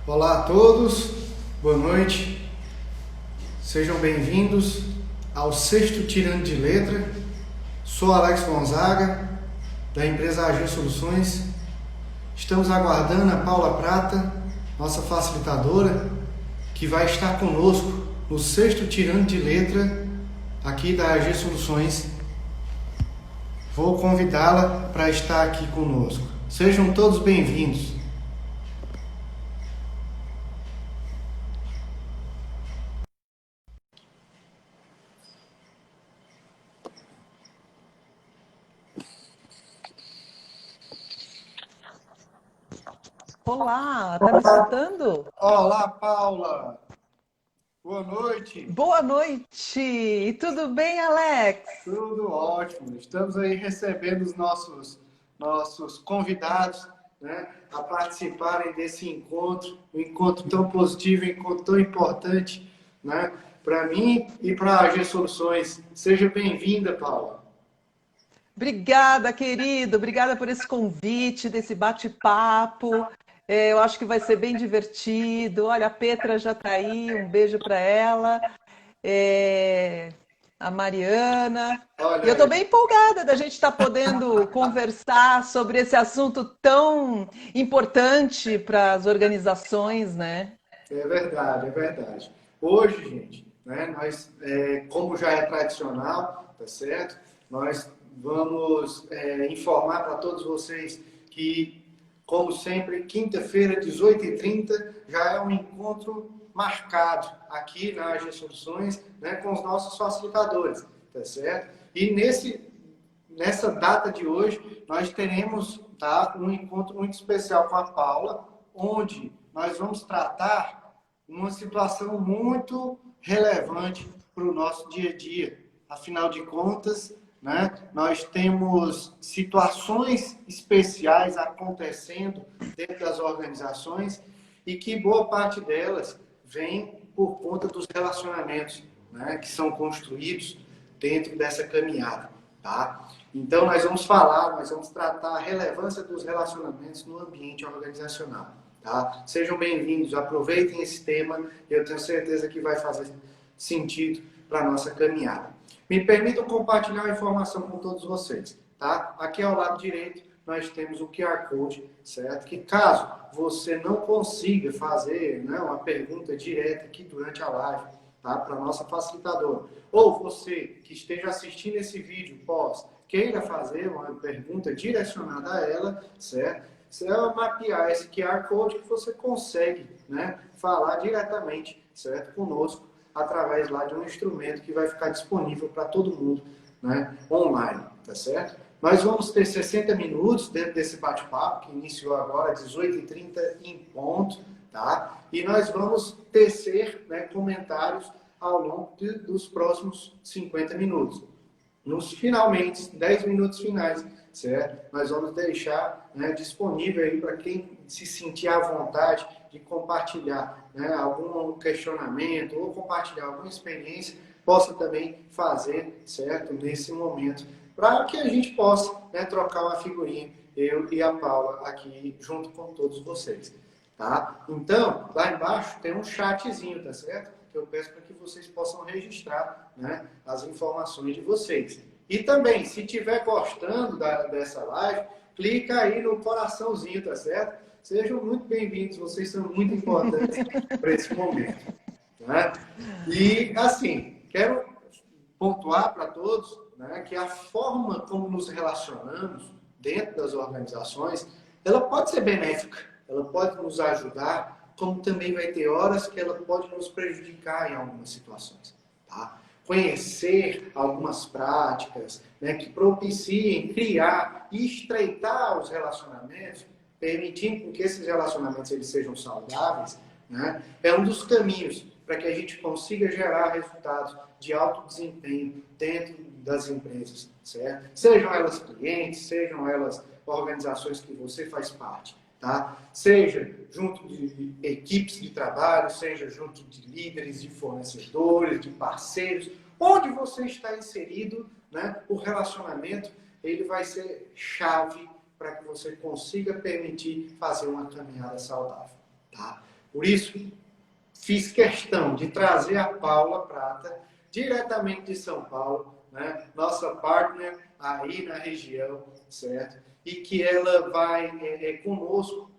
Olá a todos, boa noite, sejam bem-vindos ao sexto Tirando de Letra. Sou Alex Gonzaga, da empresa AG Soluções. Estamos aguardando a Paula Prata, nossa facilitadora, que vai estar conosco no sexto Tirando de Letra aqui da AG Soluções. Vou convidá-la para estar aqui conosco. Sejam todos bem-vindos. Olá, tá me escutando? Olá, Paula. Boa noite. Boa noite! Tudo bem, Alex? Tudo ótimo. Estamos aí recebendo os nossos convidados, né, a participarem desse encontro, um encontro tão positivo, um encontro tão importante, né, para mim e para a AG Soluções. Seja bem-vinda, Paula. Obrigada, querido. Obrigada por esse convite, desse bate-papo. Eu acho que vai ser bem divertido. Olha, a Petra já está aí. Um beijo para ela. É, a Mariana. E Olha eu estou aí, bem empolgada da gente estar podendo conversar sobre esse assunto tão importante para as organizações, né? é verdade, é verdade. Hoje, gente, né, nós, como já é tradicional, tá certo? Nós vamos informar para todos vocês que, como sempre, quinta-feira, 18h30, já é um encontro marcado aqui na AG Soluções, né, com os nossos facilitadores, tá certo? E nessa data de hoje, nós teremos, tá, um encontro muito especial com a Paula, onde nós vamos tratar uma situação muito relevante para o nosso dia a dia. Afinal de contas, né, nós temos situações especiais acontecendo dentro das organizações e que boa parte delas vem por conta dos relacionamentos, né, que são construídos dentro dessa caminhada. Tá? Então, nós vamos tratar a relevância dos relacionamentos no ambiente organizacional. Tá? Sejam bem-vindos, aproveitem esse tema, eu tenho certeza que vai fazer sentido para a nossa caminhada. Me permitam compartilhar a informação com todos vocês. Tá? Aqui ao lado direito, nós temos o QR Code, certo? Que caso você não consiga fazer, né, uma pergunta direta aqui durante a live, tá? Para a nossa facilitadora, ou você que esteja assistindo esse vídeo pós, queira fazer uma pergunta direcionada a ela, certo? Você vai mapear esse QR Code que você consegue, né, falar diretamente, certo, conosco, através lá de um instrumento que vai ficar disponível para todo mundo, né, online, tá certo? Nós vamos ter 60 minutos dentro desse bate-papo, que iniciou agora às 18h30 em ponto, tá? E nós vamos tecer, né, comentários ao longo dos próximos 50 minutos. Nos finalmente, 10 minutos finais, certo? Nós vamos deixar, né, disponível aí para quem se sentir à vontade de compartilhar, né, algum questionamento ou compartilhar alguma experiência, possa também fazer, certo? Nesse momento, para que a gente possa, né, trocar uma figurinha, eu e a Paula aqui junto com todos vocês. Tá? Então, lá embaixo tem um chatzinho, tá certo? Que eu peço para que vocês possam registrar, né, as informações de vocês. E também, se estiver gostando dessa live, clica aí no coraçãozinho, tá certo? Sejam muito bem-vindos, vocês são muito importantes para esse momento. Né? E, assim, quero pontuar para todos, né, que a forma como nos relacionamos dentro das organizações, ela pode ser benéfica, ela pode nos ajudar, como também vai ter horas que ela pode nos prejudicar em algumas situações. Tá? Conhecer algumas práticas, né, que propiciem criar e estreitar os relacionamentos, permitindo que esses relacionamentos eles sejam saudáveis, né, é um dos caminhos para que a gente consiga gerar resultados de alto desempenho dentro das empresas, certo? Sejam elas clientes, sejam elas organizações que você faz parte, tá? Seja junto de equipes de trabalho, seja junto de líderes, de fornecedores, de parceiros, onde você está inserido, né? O relacionamento ele vai ser chave para que você consiga permitir fazer uma caminhada saudável, tá? Por isso, fiz questão de trazer a Paula Prata, diretamente de São Paulo, né? Nossa partner aí na região, certo? E que ela vai conosco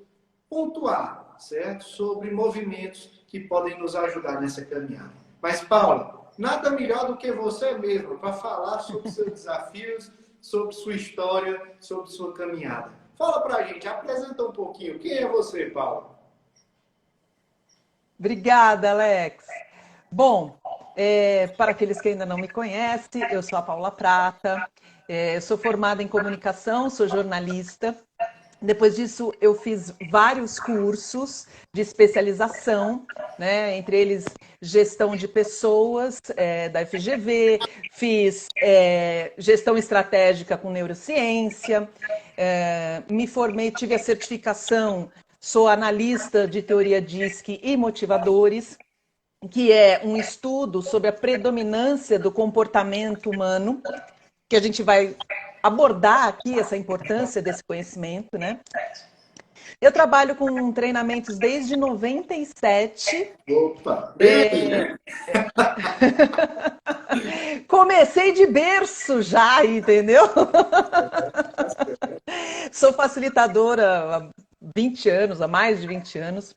pontuar, certo? Sobre movimentos que podem nos ajudar nessa caminhada. Mas, Paula, nada melhor do que você mesma para falar sobre seus desafios, sobre sua história, sobre sua caminhada. Fala para a gente, apresenta um pouquinho. Quem é você, Paula? Obrigada, Alex. Bom, para aqueles que ainda não me conhecem, eu sou a Paula Prata, eu sou formada em comunicação, sou jornalista. Depois disso, eu fiz vários cursos de especialização, né? Entre eles gestão de pessoas, da FGV, fiz gestão estratégica com neurociência, me formei, tive a certificação, sou analista de teoria DISC e motivadores, que é um estudo sobre a predominância do comportamento humano, que a gente vai abordar aqui essa importância desse conhecimento, né? Eu trabalho com treinamentos desde 97. Opa, bem, né? Comecei de berço já, entendeu? Sou facilitadora há 20 anos, há mais de 20 anos.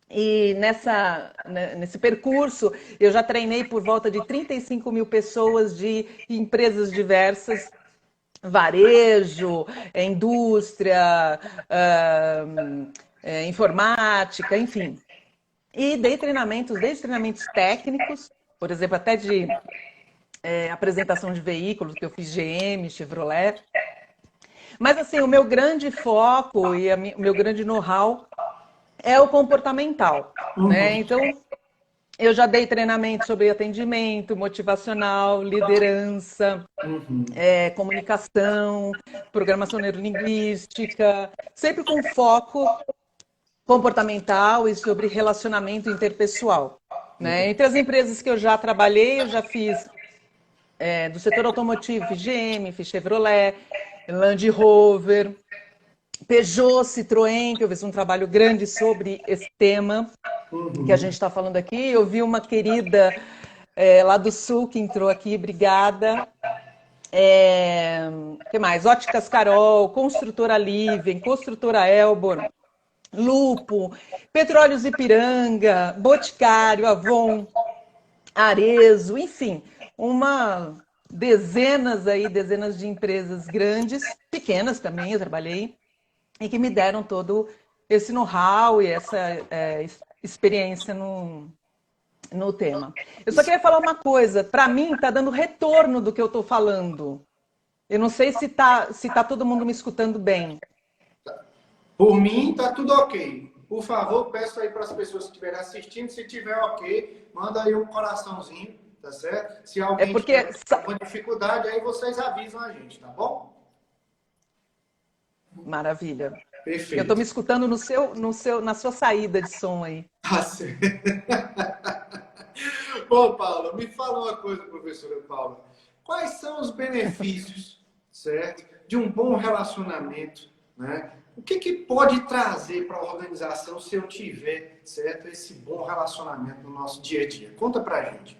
E nesse percurso, eu já treinei por volta de 35 mil pessoas de empresas diversas, varejo, indústria, informática, enfim. E dei treinamentos, desde treinamentos técnicos, por exemplo, até de apresentação de veículos, que eu fiz GM, Chevrolet. Mas, assim, o meu grande foco e o meu grande know-how é o comportamental, né? Então, eu já dei treinamento sobre atendimento, motivacional, liderança, comunicação, programação neurolinguística, sempre com foco comportamental e sobre relacionamento interpessoal, né? Entre as empresas que eu já trabalhei, eu já fiz do setor automotivo, fiz GM, fiz Chevrolet, Land Rover, Peugeot, Citroën, que eu fiz um trabalho grande sobre esse tema que a gente está falando aqui. Eu vi uma querida lá do Sul que entrou aqui, obrigada. Que mais? Óticas Carol, Construtora Livem, Construtora Elbor, Lupo, Petróleos Ipiranga, Boticário, Avon, Arezzo, enfim, dezenas de empresas grandes, pequenas também, eu trabalhei, e que me deram todo esse know-how e essa experiência no tema. Eu só queria falar uma coisa, para mim está dando retorno do que eu estou falando. Eu não sei se tá todo mundo me escutando bem. Por mim, tá tudo ok. Por favor, peço aí para as pessoas que estiverem assistindo, se tiver ok, manda aí um coraçãozinho, tá certo? Se alguém tiver alguma dificuldade, aí vocês avisam a gente, tá bom? Maravilha. Perfeito. Eu estou me escutando na sua saída de som aí. Tá certo. Bom, Paula, me fala uma coisa, professora Paula. Quais são os benefícios, certo, de um bom relacionamento, né? O que pode trazer para a organização se eu tiver, certo, esse bom relacionamento no nosso dia a dia? Conta pra gente.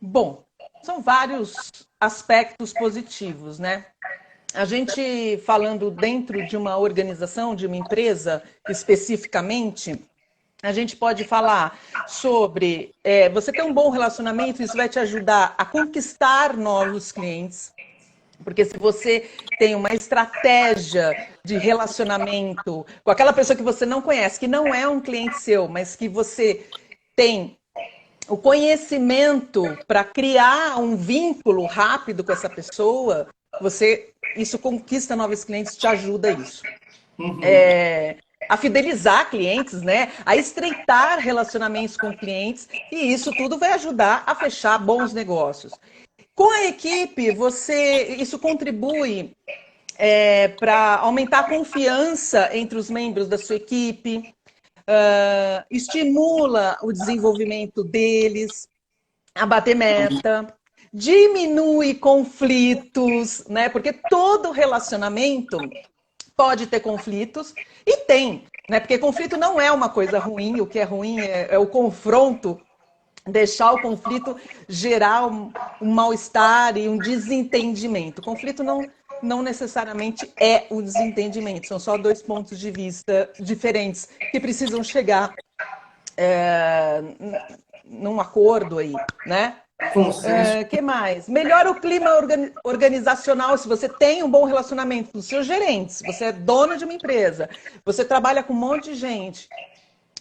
Bom, são vários aspectos positivos, né? A gente falando dentro de uma organização, de uma empresa especificamente, a gente pode falar sobre você ter um bom relacionamento, isso vai te ajudar a conquistar novos clientes. Porque se você tem uma estratégia de relacionamento com aquela pessoa que você não conhece, que não é um cliente seu, mas que você tem o conhecimento para criar um vínculo rápido com essa pessoa, isso conquista novos clientes, te ajuda a isso. A fidelizar clientes, né? A estreitar relacionamentos com clientes, e isso tudo vai ajudar a fechar bons negócios. Com a equipe, isso contribui para aumentar a confiança entre os membros da sua equipe, estimula o desenvolvimento deles, a bater meta, diminui conflitos, né? Porque todo relacionamento pode ter conflitos, e tem. né? Porque conflito não é uma coisa ruim, o que é ruim é o confronto, deixar o conflito gerar um mal-estar e um desentendimento. O conflito não necessariamente é o desentendimento, são só dois pontos de vista diferentes que precisam chegar num acordo aí, né? Consenso. Que mais? Melhora o clima organizacional se você tem um bom relacionamento com os seus gerentes, você é dono de uma empresa, você trabalha com um monte de gente,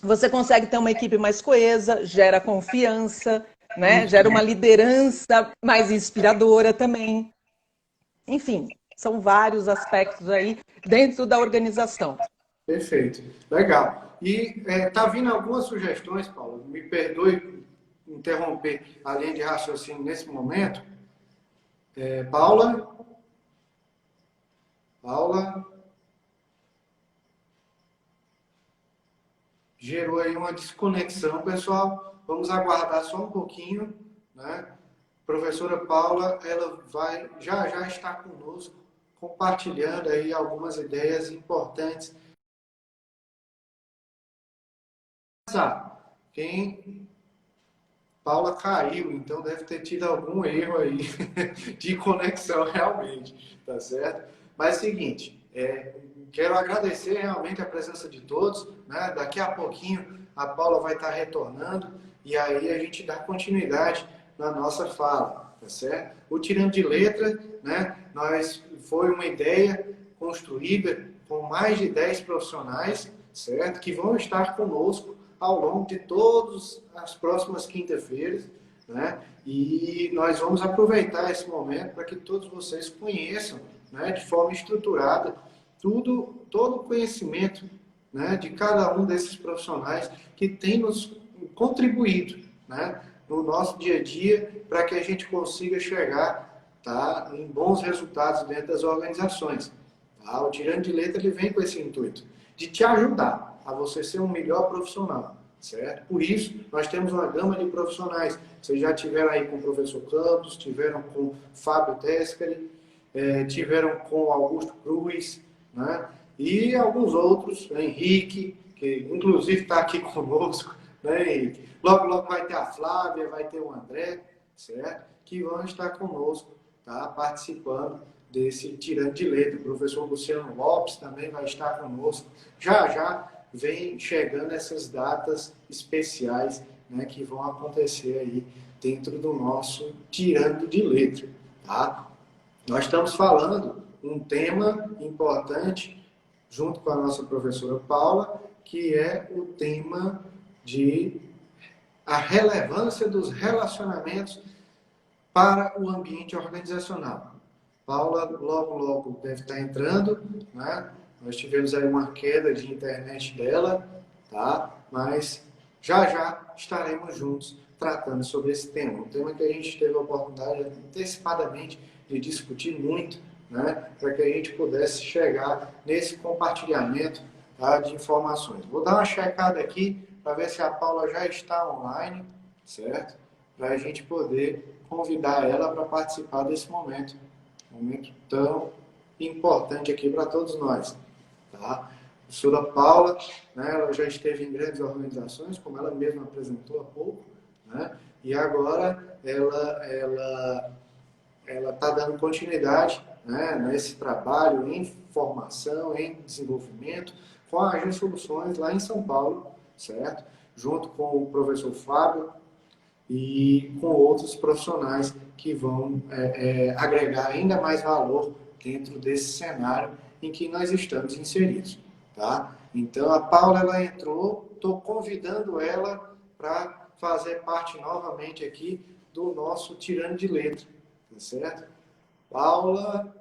você consegue ter uma equipe mais coesa, gera confiança, né? Gera uma liderança mais inspiradora também. Enfim, são vários aspectos aí dentro da organização. Perfeito. Legal. E tá vindo algumas sugestões, Paulo. Me perdoe interromper a linha de raciocínio nesse momento. Paula? Paula? Gerou aí uma desconexão, pessoal. Vamos aguardar só um pouquinho, né? Professora Paula, ela vai já estar conosco, compartilhando aí algumas ideias importantes. Quem Paula caiu, então deve ter tido algum erro aí de conexão realmente, tá certo? Mas é o seguinte, quero agradecer realmente a presença de todos, né? Daqui a pouquinho a Paula vai estar retornando e aí a gente dá continuidade na nossa fala, tá certo? O Tirando de Letra, né? Foi uma ideia construída com mais de 10 profissionais, certo? Que vão estar conosco ao longo de todas as próximas quinta-feiras, né? E nós vamos aproveitar esse momento para que todos vocês conheçam, né, de forma estruturada, todo o conhecimento, né, de cada um desses profissionais que tem nos contribuído, né, no nosso dia a dia para que a gente consiga chegar, tá, em bons resultados dentro das organizações. Tá? O Tirando de Letra ele vem com esse intuito de te ajudar a você ser um melhor profissional, certo? Por isso, nós temos uma gama de profissionais. Vocês já tiveram aí com o professor Campos, tiveram com Fábio Tescali, tiveram com Augusto Cruz, né? E alguns outros, Henrique, que inclusive está aqui conosco, né, Henrique? Logo, logo vai ter a Flávia, vai ter o André, certo? Que vão estar conosco, tá? Participando desse Tirando de Letra. O professor Luciano Lopes também vai estar conosco. Já vem chegando essas datas especiais, né, que vão acontecer aí dentro do nosso Tirando de Letra, tá? Nós estamos falando um tema importante, junto com a nossa professora Paula, que é o tema de a relevância dos relacionamentos para o ambiente organizacional. Paula logo deve estar entrando, né? Nós tivemos aí uma queda de internet dela, tá? Mas já estaremos juntos tratando sobre esse tema. Um tema que a gente teve a oportunidade antecipadamente de discutir muito, né? Para que a gente pudesse chegar nesse compartilhamento, tá, de informações. Vou dar uma checada aqui para ver se a Paula já está online, certo? Para a gente poder convidar ela para participar desse momento. Momento tão importante aqui para todos nós. Tá? A professora Paula, né, ela já esteve em grandes organizações, como ela mesma apresentou há pouco, né? E agora ela está dando continuidade, né, nesse trabalho em formação, em desenvolvimento, com a Agência Soluções lá em São Paulo, certo? Junto com o professor Fábio e com outros profissionais que vão agregar ainda mais valor dentro desse cenário em que nós estamos inseridos, tá? Então, a Paula, ela entrou, estou convidando ela para fazer parte novamente aqui do nosso Tirando de Letra, tá certo? Paula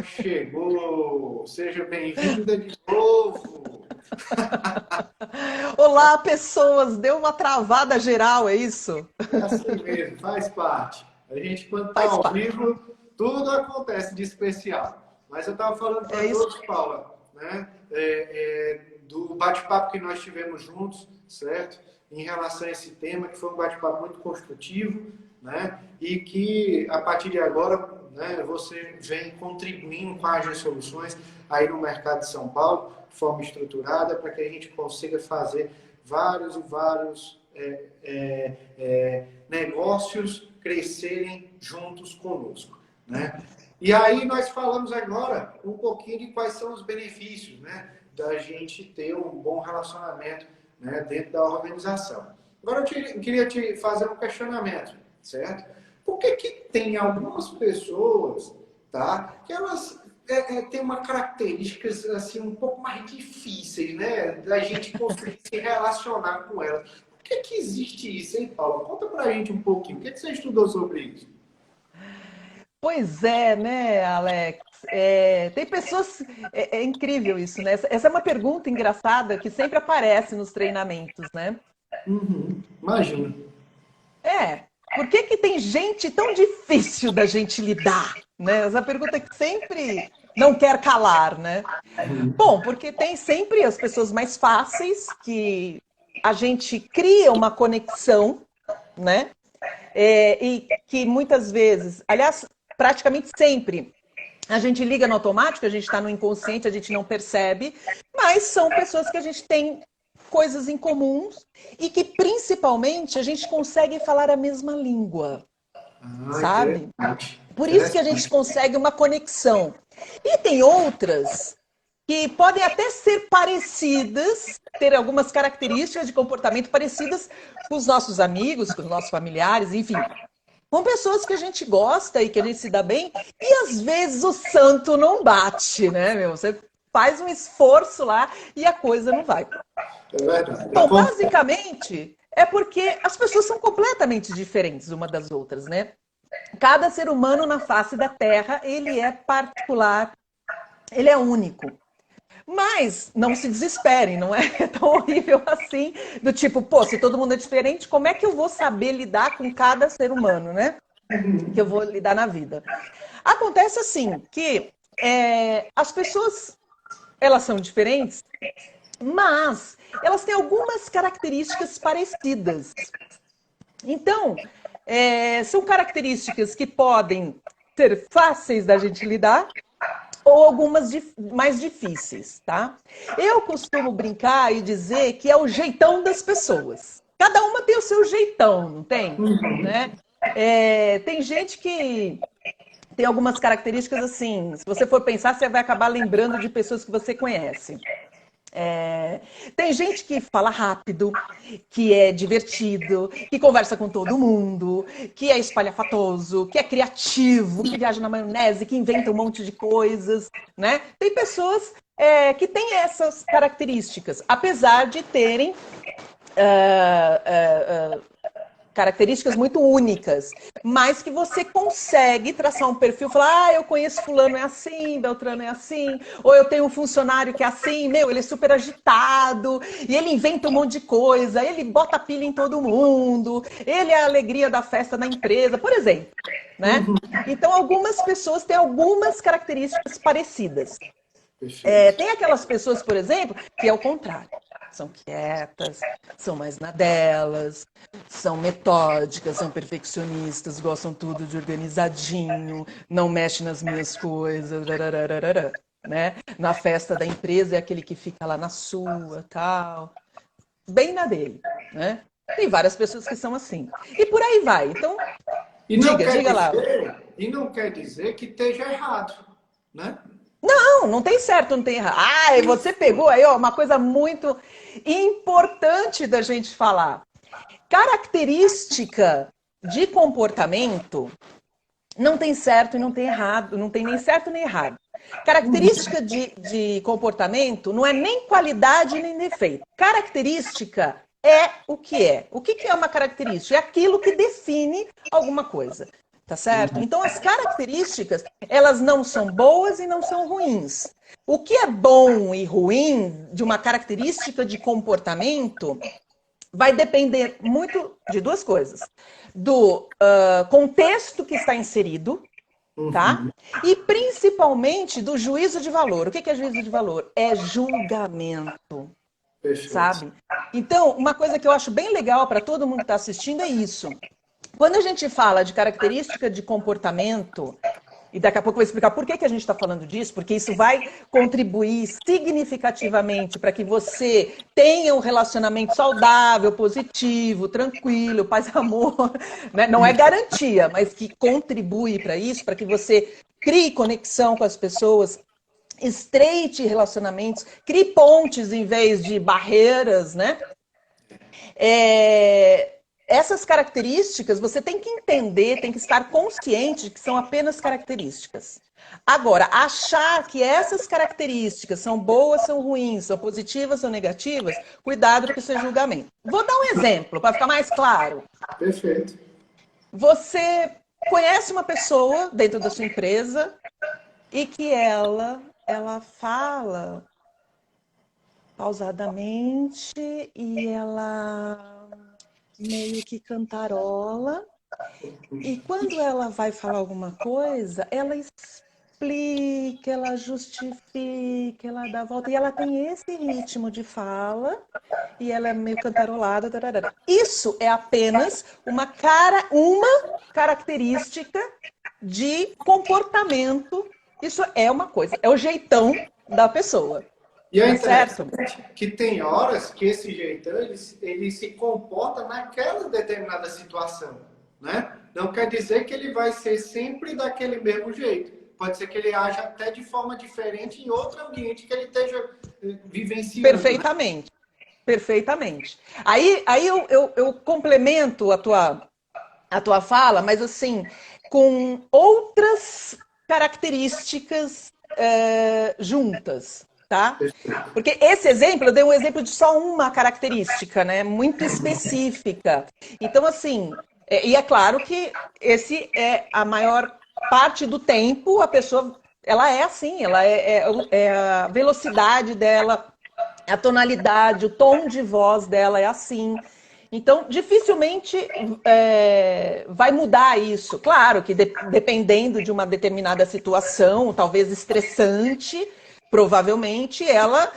chegou! Seja bem-vinda de novo! Olá, pessoas! Deu uma travada geral, é isso? É assim mesmo, faz parte. A gente, quando está Faz ao parte. vivo, tudo acontece de especial. Mas eu estava falando para todos, Paula, né, do bate-papo que nós tivemos juntos, certo? Em relação a esse tema, que foi um bate-papo muito construtivo, né? E que, a partir de agora, né, você vem contribuindo com a Agência Soluções aí no mercado de São Paulo, forma estruturada, para que a gente consiga fazer vários e vários negócios crescerem juntos conosco, né? E aí nós falamos agora um pouquinho de quais são os benefícios, né, da gente ter um bom relacionamento, né, dentro da organização. Agora eu queria te fazer um questionamento, certo? Por que que tem algumas pessoas, tá, que elas têm uma características assim um pouco mais difíceis, né, da gente conseguir se relacionar com elas? Por que que existe isso, hein, Paulo? Conta pra gente um pouquinho. O que que você estudou sobre isso? Pois é, né, Alex? Tem pessoas. É incrível isso, né? Essa é uma pergunta engraçada que sempre aparece nos treinamentos, né? Uhum, imagina. Por que que tem gente tão difícil da gente lidar, né? Essa pergunta que sempre não quer calar, né? Bom, porque tem sempre as pessoas mais fáceis que a gente cria uma conexão, né? E que muitas vezes, aliás, praticamente sempre, a gente liga no automático, a gente está no inconsciente, a gente não percebe, mas são pessoas que a gente tem coisas em comuns e que principalmente a gente consegue falar a mesma língua, Ah, sabe? interessante. Por isso que a gente Interessante. consegue uma conexão. E tem outras que podem até ser parecidas, ter algumas características de comportamento parecidas com os nossos amigos, com os nossos familiares, enfim, com pessoas que a gente gosta e que a gente se dá bem, e às vezes o santo não bate, né, meu? Você faz um esforço lá e a coisa não vai. É verdade. Bom, basicamente é porque as pessoas são completamente diferentes uma das outras, né? Cada ser humano na face da Terra, ele é particular, ele é único. Mas não se desesperem, não é tão horrível assim, do tipo, pô, se todo mundo é diferente, como é que eu vou saber lidar com cada ser humano, né? Que eu vou lidar na vida. Acontece assim, que as pessoas, elas são diferentes, mas elas têm algumas características parecidas. Então, são características que podem ser fáceis da gente lidar, ou algumas mais difíceis, tá? Eu costumo brincar e dizer que é o jeitão das pessoas. Cada uma tem o seu jeitão, não tem? Né? Tem gente que tem algumas características assim, se você for pensar, você vai acabar lembrando de pessoas que você conhece. Tem gente que fala rápido, que é divertido, que conversa com todo mundo, que é espalhafatoso, que é criativo, que viaja na maionese, que inventa um monte de coisas, né? Tem pessoas que têm essas características, apesar de terem características muito únicas, mas que você consegue traçar um perfil, falar, eu conheço fulano é assim, Beltrano é assim, ou eu tenho um funcionário que é assim, meu, ele é super agitado, e ele inventa um monte de coisa, ele bota pilha em todo mundo, ele é a alegria da festa da empresa, por exemplo, né? Então, algumas pessoas têm algumas características parecidas. Perfeito. Tem aquelas pessoas, por exemplo, que é o contrário. São quietas, são mais na delas, são metódicas, são perfeccionistas, gostam tudo de organizadinho, não mexe nas minhas coisas, né? Na festa da empresa é aquele que fica lá na sua, tal, bem na dele, né? Tem várias pessoas que são assim. E por aí vai. Então, E diga lá. não quer dizer que esteja errado, né? Não tem certo, não tem errado. Ah, você pegou aí, ó, uma coisa muito importante da gente falar. Característica de comportamento não tem certo e não tem errado, não tem nem certo nem errado. Característica de comportamento não é nem qualidade nem defeito. Característica é o que é. O que é uma característica? É aquilo que define alguma coisa. Tá certo? Então, as características, elas não são boas e não são ruins. O que é bom e ruim de uma característica de comportamento vai depender muito de duas coisas. Do contexto que está inserido, tá? E principalmente do juízo de valor. O que é juízo de valor? É julgamento, Perfeito. sabe? Então, uma coisa que eu acho bem legal para todo mundo que está assistindo é isso. Quando a gente fala de característica de comportamento, E daqui a pouco eu vou explicar por que a gente está falando disso, porque isso vai contribuir significativamente para que você tenha um relacionamento saudável, positivo, tranquilo, paz e amor. Né? Não é garantia, mas que contribui para isso, para que você crie conexão com as pessoas, estreite relacionamentos, crie pontes em vez de barreiras, né? Essas características você tem que entender, tem que estar consciente de que são apenas características. Agora, achar que essas características são boas, são ruins, são positivas ou negativas, cuidado com o seu julgamento. Vou dar um exemplo para ficar mais claro. Perfeito. Você conhece uma pessoa dentro da sua empresa e que ela fala pausadamente e ela meio que cantarola. E quando ela vai falar alguma coisa, ela explica, ela justifica, ela dá a volta. E ela tem esse ritmo de fala e ela é meio cantarolada. Tararara. Isso é apenas uma característica de comportamento. Isso é uma coisa, é o jeitão da pessoa. E é certo? interessante que tem horas que esse jeitão ele se comporta naquela determinada situação, né? Não quer dizer que ele vai ser sempre daquele mesmo jeito. Pode ser que ele haja até de forma diferente em outro ambiente que ele esteja vivenciando. Perfeitamente. Né? Perfeitamente. Aí eu complemento a tua fala, mas assim, com outras características juntas. Tá? Porque esse exemplo, eu dei um exemplo de só uma característica, né? Muito específica. Então, assim, e é claro que esse é a maior parte do tempo, a pessoa, ela é assim, ela é a velocidade dela, a tonalidade, o tom de voz dela é assim. Então, dificilmente vai mudar isso. Claro que dependendo de uma determinada situação, talvez estressante, provavelmente ela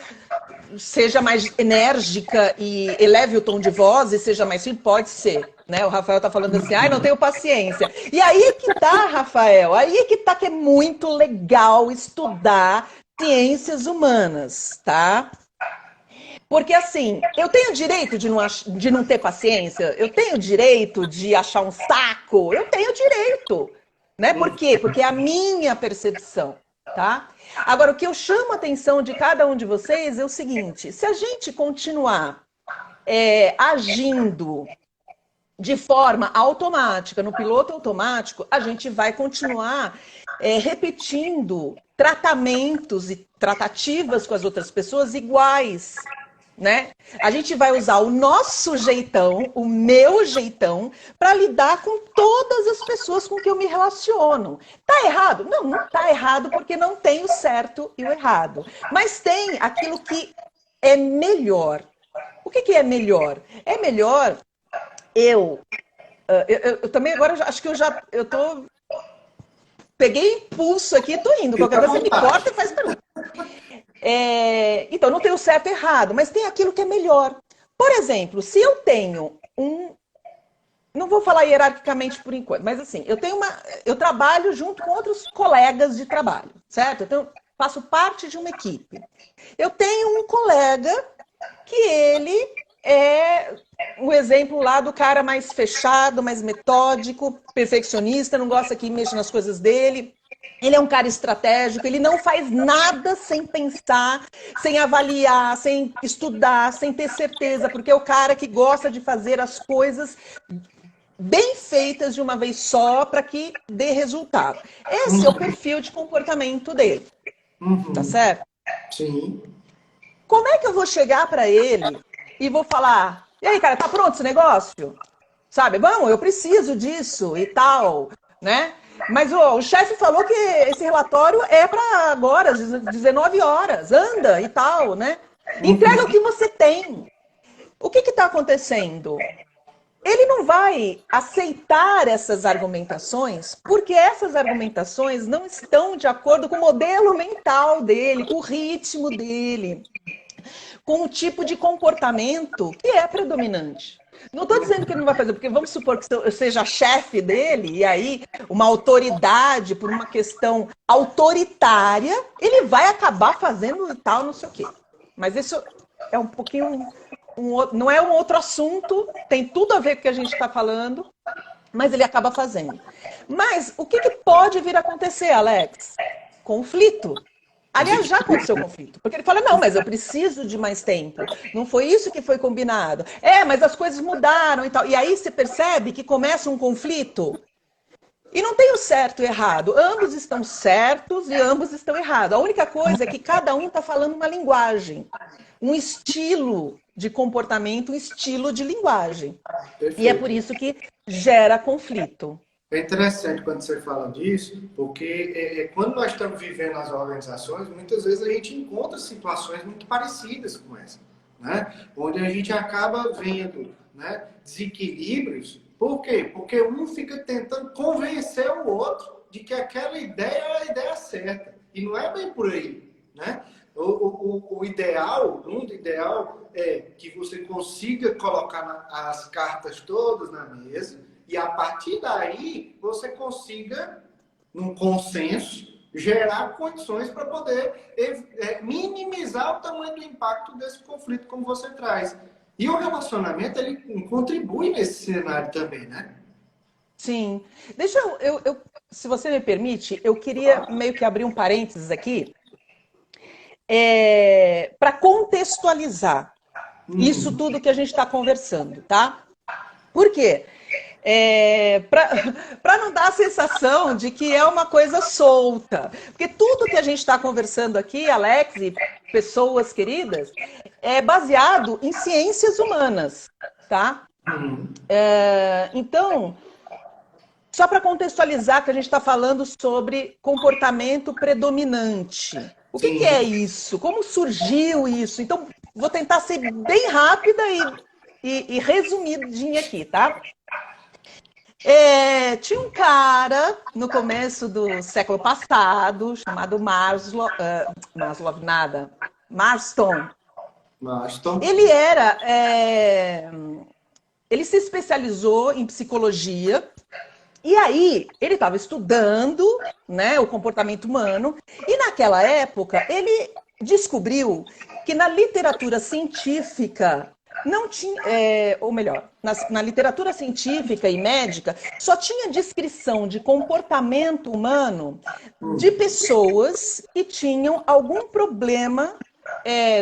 seja mais enérgica e eleve o tom de voz e seja mais firme, pode ser. Né? O Rafael está falando assim, não tenho paciência. E aí que tá, Rafael, aí que tá que é muito legal estudar ciências humanas, tá? Porque assim, eu tenho direito de não ter paciência, eu tenho direito de achar um saco, eu tenho direito. Né? Por quê? Porque é a minha percepção. Tá? Agora, o que eu chamo a atenção de cada um de vocês é o seguinte: se a gente continuar agindo de forma automática, no piloto automático, a gente vai continuar repetindo tratamentos e tratativas com as outras pessoas iguais. Né? A gente vai usar o nosso jeitão, o meu jeitão, para lidar com todas as pessoas com que eu me relaciono. Tá errado? Não, não tá errado, porque não tem o certo e o errado. Mas tem aquilo que é melhor. O que é melhor? É melhor eu também agora acho que eu tô peguei impulso aqui e tô indo. Qualquer coisa você me corta e faz pergunta. Então, não tem o certo e errado, mas tem aquilo que é melhor. Por exemplo, se eu tenho não vou falar hierarquicamente por enquanto, mas assim, eu trabalho junto com outros colegas de trabalho, certo? Então, faço parte de uma equipe. Eu tenho um colega que ele é um exemplo lá do cara mais fechado, mais metódico, perfeccionista, não gosta que mexa nas coisas dele. Ele é um cara estratégico, ele não faz nada sem pensar, sem avaliar, sem estudar, sem ter certeza, porque é o cara que gosta de fazer as coisas bem feitas de uma vez só para que dê resultado. Esse é o perfil de comportamento dele. Tá certo? Sim. Como é que eu vou chegar para ele e vou falar, e aí, cara, tá pronto esse negócio? Sabe, bom, eu preciso disso e tal, né? Mas o chefe falou que esse relatório é para agora, às 19 horas, anda e tal, né? Entrega o que você tem. O que está acontecendo? Ele não vai aceitar essas argumentações, porque essas argumentações não estão de acordo com o modelo mental dele, com o ritmo dele, com o tipo de comportamento que é predominante. Não estou dizendo que ele não vai fazer, porque vamos supor que eu seja chefe dele, e aí uma autoridade, por uma questão autoritária, ele vai acabar fazendo tal, não sei o quê. Mas isso é um pouquinho... não é um outro assunto, tem tudo a ver com o que a gente está falando, mas ele acaba fazendo. Mas o que pode vir a acontecer, Alex? Conflito. Aliás, já aconteceu conflito. Porque ele fala, não, mas eu preciso de mais tempo. Não foi isso que foi combinado. Mas as coisas mudaram e tal. E aí você percebe que começa um conflito. E não tem o certo e o errado. Ambos estão certos e ambos estão errados. A única coisa é que cada um está falando uma linguagem. Um estilo de comportamento, um estilo de linguagem. Perfeito. E é por isso que gera conflito. É interessante quando você fala disso, porque quando nós estamos vivendo as organizações, muitas vezes a gente encontra situações muito parecidas com essa, né? Onde a gente acaba vendo, né, desequilíbrios. Por quê? Porque um fica tentando convencer o outro de que aquela ideia é a ideia certa. E não é bem por aí, né? O ideal, o mundo ideal é que você consiga colocar as cartas todas na mesa e a partir daí você consiga, num consenso, gerar condições para poder minimizar o tamanho do impacto desse conflito, como você traz. E o relacionamento, ele contribui nesse cenário também, né? Sim. Deixa se você me permite, eu queria meio que abrir um parênteses aqui, para contextualizar isso tudo que a gente está conversando, tá? Por quê? Para não dar a sensação de que é uma coisa solta. Porque tudo que a gente está conversando aqui, Alex e pessoas queridas, é baseado em ciências humanas, tá? Então, só para contextualizar que a gente está falando sobre comportamento predominante. O que é isso? Como surgiu isso? Então, vou tentar ser bem rápida e resumidinha aqui, tá? Tinha um cara no começo do século passado chamado Marston. Ele se especializou em psicologia e aí ele estava estudando, né, o comportamento humano e naquela época ele descobriu que na literatura científica não tinha, ou melhor, na literatura científica e médica, só tinha descrição de comportamento humano de pessoas que tinham algum problema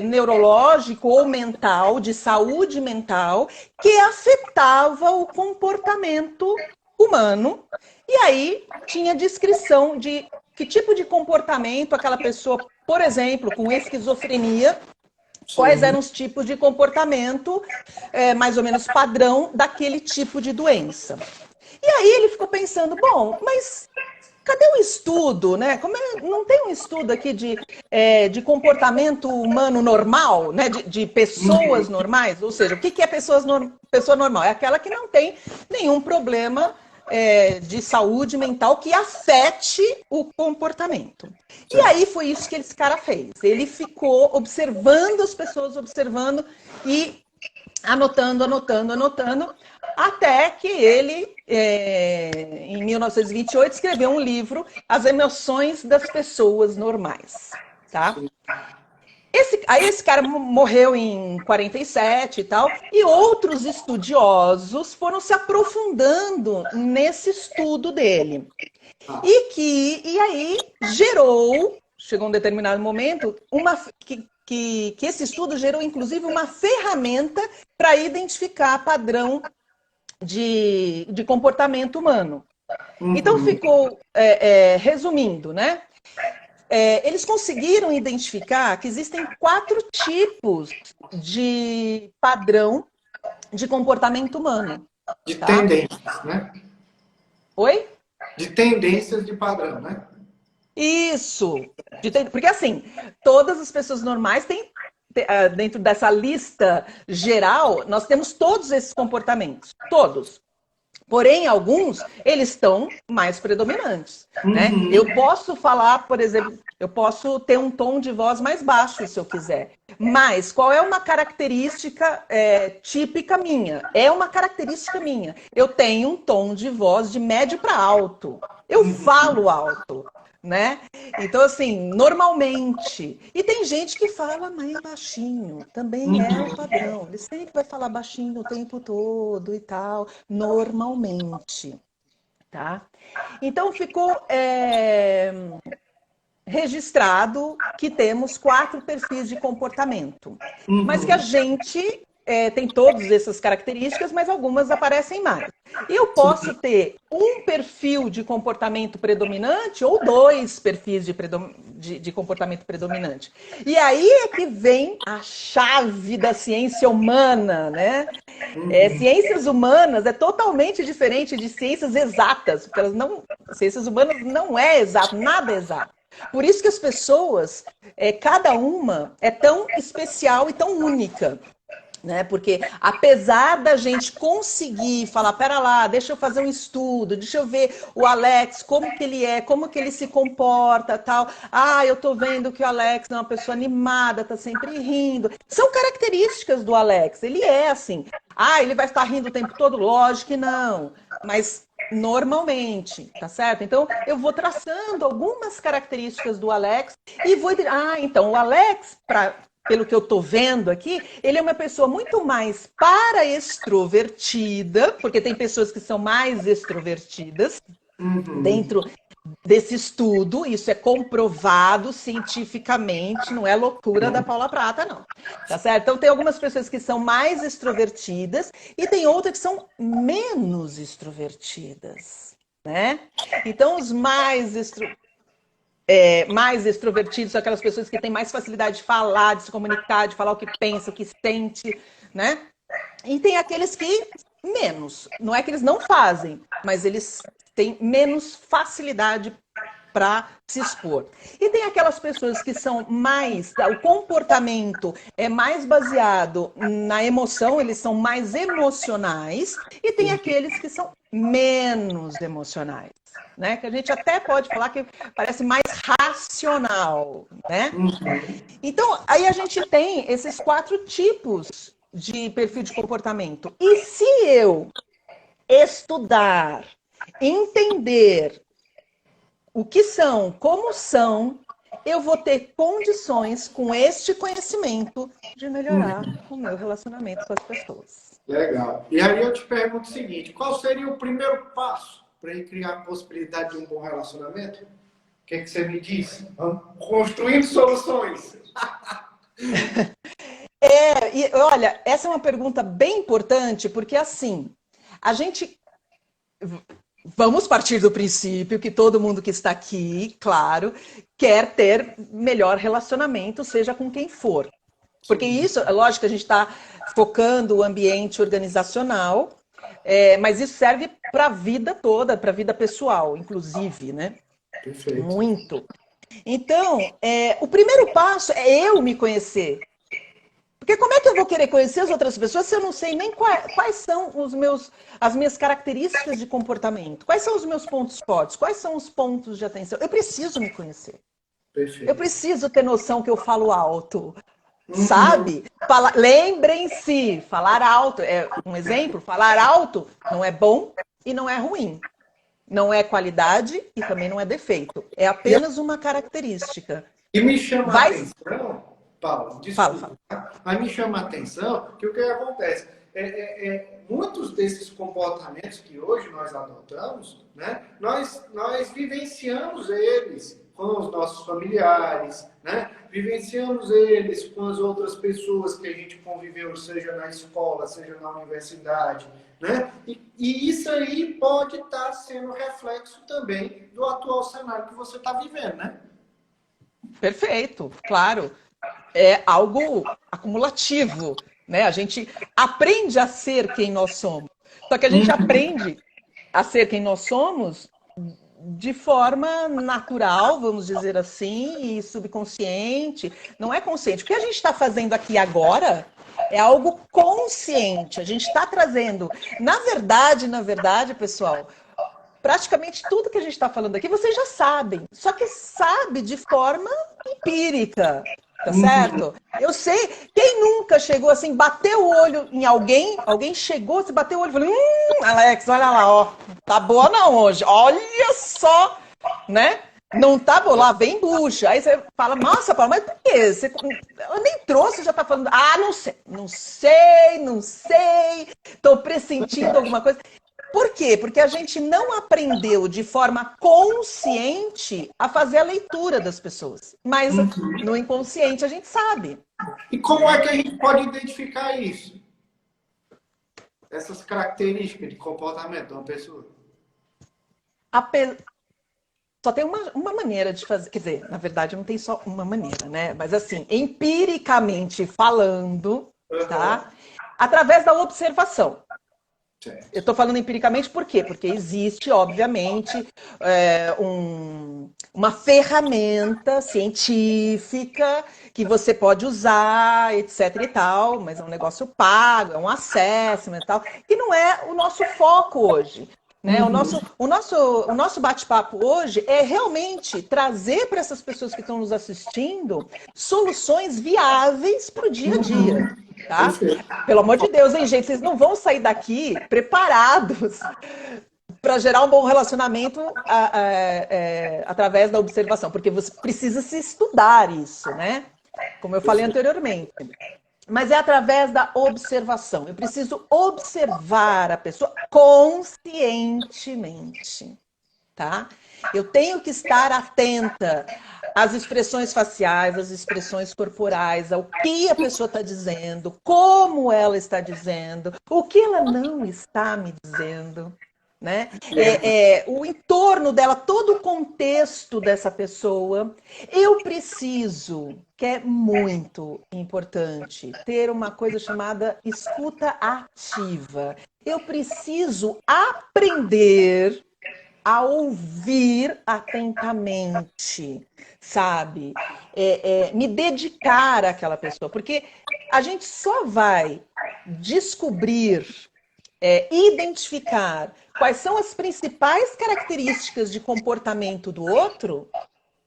neurológico ou mental, de saúde mental, que afetava o comportamento humano. E aí tinha descrição de que tipo de comportamento aquela pessoa, por exemplo, com esquizofrenia, quais eram os tipos de comportamento mais ou menos padrão daquele tipo de doença. E aí ele ficou pensando, bom, mas cadê o estudo, né? Não tem um estudo aqui de comportamento humano normal, né? De pessoas normais? Ou seja, o que é pessoa normal? É aquela que não tem nenhum problema de saúde mental que afete o comportamento. E aí foi isso que esse cara fez. Ele ficou observando as pessoas, observando e anotando, até que ele, em 1928, escreveu um livro, As Emoções das Pessoas Normais. Tá? Aí esse cara morreu em 47 e tal, e outros estudiosos foram se aprofundando nesse estudo dele. E aí chegou um determinado momento, que esse estudo gerou, inclusive, uma ferramenta para identificar padrão de comportamento humano. Então, ficou, resumindo, né? Eles conseguiram identificar que existem 4 tipos de padrão de comportamento humano. De tendências, né? Oi? De tendências de padrão, né? Isso. Porque, assim, todas as pessoas normais têm, dentro dessa lista geral, nós temos todos esses comportamentos. Todos. Porém, alguns, eles estão mais predominantes, né? Eu posso falar, por exemplo, eu posso ter um tom de voz mais baixo, se eu quiser. Mas qual é uma característica típica minha? É uma característica minha. Eu tenho um tom de voz de médio para alto. Eu falo alto, né? Então, assim, normalmente. E tem gente que fala mais baixinho, também é o padrão. Ele sempre vai falar baixinho o tempo todo e tal, normalmente, tá? Então, ficou registrado que temos 4 perfis de comportamento, mas que a gente tem todas essas características, mas algumas aparecem mais. Eu posso ter um perfil de comportamento predominante ou 2 perfis de comportamento predominante. E aí é que vem a chave da ciência humana, né? Ciências humanas é totalmente diferente de ciências exatas, porque ciências humanas não é exato, nada é exato. Por isso que as pessoas, cada uma é tão especial e tão única. Né? Porque apesar da gente conseguir falar, pera lá, deixa eu fazer um estudo, deixa eu ver o Alex, como que ele é, como que ele se comporta, tal. Ah, eu tô vendo que o Alex é uma pessoa animada, tá sempre rindo. São características do Alex, ele é assim. Ah, ele vai estar rindo o tempo todo? Lógico que não, mas normalmente, tá certo? Então, eu vou traçando algumas características do Alex e vou... então, o Alex, pelo que eu estou vendo aqui, ele é uma pessoa muito mais para-extrovertida, porque tem pessoas que são mais extrovertidas dentro desse estudo, isso é comprovado cientificamente, não é loucura da Paula Prata, não. Tá certo? Então, tem algumas pessoas que são mais extrovertidas e tem outras que são menos extrovertidas, né? Então, os mais extrovertidos são aquelas pessoas que têm mais facilidade de falar, de se comunicar, de falar o que pensa, o que sente, né? E tem aqueles que menos. Não é que eles não fazem, mas eles têm menos facilidade para se expor. E tem aquelas pessoas que são mais... O comportamento é mais baseado na emoção, eles são mais emocionais, e tem aqueles que são menos emocionais. Né? Que a gente até pode falar que parece mais racional, né? Então, aí a gente tem esses 4 tipos de perfil de comportamento. E se eu estudar, entender o que são, como são, eu vou ter condições com este conhecimento de melhorar o meu relacionamento com as pessoas. Legal. E aí eu te pergunto o seguinte, qual seria o primeiro passo para ir criar a possibilidade de um bom relacionamento? O que você me diz? Vamos construindo soluções. E olha, essa é uma pergunta bem importante, porque assim, a gente... Vamos partir do princípio que todo mundo que está aqui, claro, quer ter melhor relacionamento, seja com quem for. Porque isso, é lógico que a gente está focando o ambiente organizacional, mas isso serve para a vida toda, para a vida pessoal, inclusive, né? Perfeito. Muito. Então, o primeiro passo é eu me conhecer. Porque como é que eu vou querer conhecer as outras pessoas se eu não sei nem quais são as minhas características de comportamento? Quais são os meus pontos fortes? Quais são os pontos de atenção? Eu preciso me conhecer. Perfeito. Eu preciso ter noção que eu falo alto. Sabe? Lembrem-se, falar alto. Um exemplo, falar alto não é bom e não é ruim. Não é qualidade e também não é defeito. É apenas uma característica. E me chama a atenção, Paulo, desculpa, fala. Mas me chama a atenção que o que acontece? Muitos desses comportamentos que hoje nós adotamos, né, nós vivenciamos eles com os nossos familiares, né? Vivenciamos eles com as outras pessoas que a gente conviveu, seja na escola, seja na universidade, né? E isso aí pode estar sendo reflexo também do atual cenário que você está vivendo, né? Perfeito, claro. É algo acumulativo, né? A gente aprende a ser quem nós somos. Só que a gente aprende a ser quem nós somos de forma natural, vamos dizer assim, e subconsciente. Não é consciente. O que a gente está fazendo aqui agora é algo consciente. A gente está trazendo... Na verdade, pessoal, praticamente tudo que a gente está falando aqui, vocês já sabem. Só que sabe de forma empírica. Tá certo? Eu sei, quem nunca chegou assim, bateu o olho em alguém, alguém chegou, se bateu o olho e falou, Alex, olha lá, ó, tá boa não hoje, olha só, né? Não tá boa, lá vem bucha. Aí você fala, nossa, Paulo, mas por quê? Ela nem trouxe, já tá falando, não sei, não sei, não sei, tô pressentindo alguma coisa. Por quê? Porque a gente não aprendeu de forma consciente a fazer a leitura das pessoas. Mas no inconsciente a gente sabe. E como é que a gente pode identificar isso? Essas características de comportamento de uma pessoa? Só tem uma maneira de fazer. Quer dizer, na verdade não tem só uma maneira, né? Mas assim, empiricamente falando, tá? Através da observação. Eu estou falando empiricamente por quê? Porque existe, obviamente, uma ferramenta científica que você pode usar, etc e tal, mas é um negócio pago, é um assessment e tal, que não é o nosso foco hoje. Né? O nosso bate-papo hoje é realmente trazer para essas pessoas que estão nos assistindo soluções viáveis para o dia a dia. Tá? Pelo amor de Deus, hein, gente? Vocês não vão sair daqui preparados para gerar um bom relacionamento através da observação, porque você precisa se estudar isso, né? Como eu falei anteriormente. Mas é através da observação. Eu preciso observar a pessoa conscientemente, tá? Eu tenho que estar atenta às expressões faciais, às expressões corporais, ao que a pessoa está dizendo, como ela está dizendo, o que ela não está me dizendo, né? O entorno dela, todo o contexto dessa pessoa. Eu preciso, que é muito importante, ter uma coisa chamada escuta ativa. Eu preciso aprender a ouvir atentamente, sabe? Me dedicar àquela pessoa, porque a gente só vai descobrir, identificar quais são as principais características de comportamento do outro,